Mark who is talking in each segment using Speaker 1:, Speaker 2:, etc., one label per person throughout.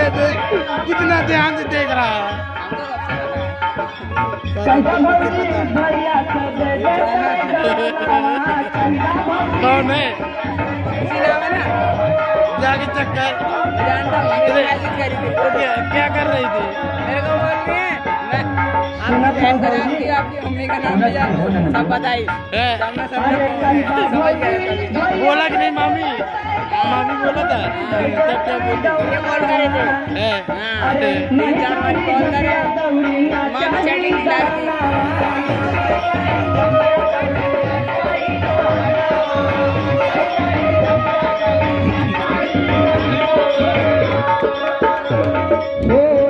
Speaker 1: कितना ध्यान से देख रहा है। कौन है? जाके चक्कर क्या कर रही थी?
Speaker 2: मेरे को बोल आपकी मम्मी का नाम सब बताई।
Speaker 1: बोला कि नहीं मामी? मामी बोला था तब क्या बोली?
Speaker 2: कॉल करे थे 3-4 बार कॉल करे, मामी चैटिंग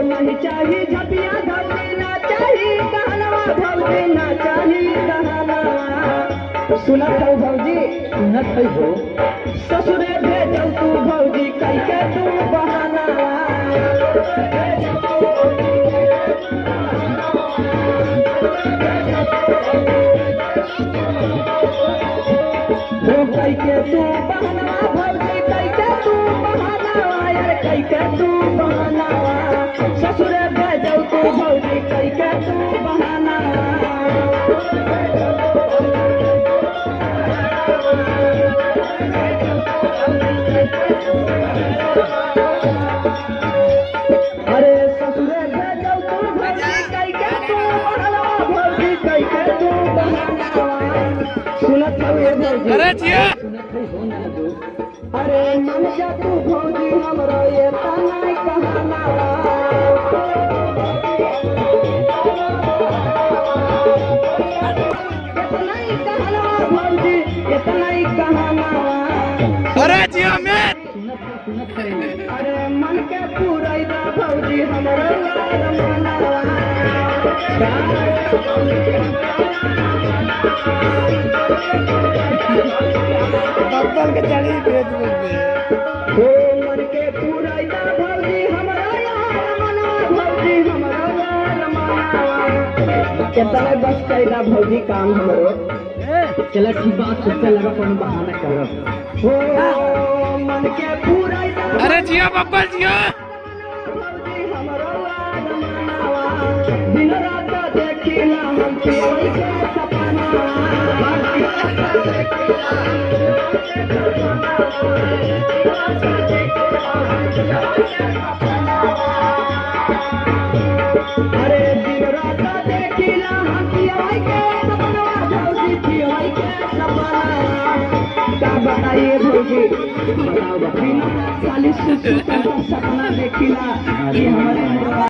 Speaker 3: नहीं चाहिए झपिया धपी ना चाहिए कहनवा भौजी ना चाहिए कहनवा। सुनत हो भौजी सुनत हो ससुरे भेजौ तू भौजी कैके तू बहाना। हो कैके तू बहाना भौजी कैके तू बहाना यार कैके तू बहाना। ससुरे भेजौ तू भौजी कैके तू बहाना। अरे ससुरे भेजौ तू भौजी कैके तू बहाना भौजी कैके तू बहाना। सुनत हो ये भौजी?
Speaker 1: अरे जिया
Speaker 3: अरे मन जा तू भौजी हमरो ये तना कहना।
Speaker 1: अरे जिया में
Speaker 3: अरे मन के पूरा भौजी हमरो
Speaker 1: बब्बल के चढ़ी फेसबुक पे।
Speaker 3: हो मन के पूरा भौजी हमरो भौजी हमरो कितना बस कैदा भौजी काम हमरो। चला ठीक बात सुनते लगा कौन बहाना करो। हो मन के पूरा
Speaker 1: अरे जिया बब्बल जिया
Speaker 3: दिन रात देखिला हम के सपना। अरे दिन रात देखिला हम के सपना भौजी के सपना। क्या बताइए भौजी बताओ बिना 40 सपना देखिला ये हमारे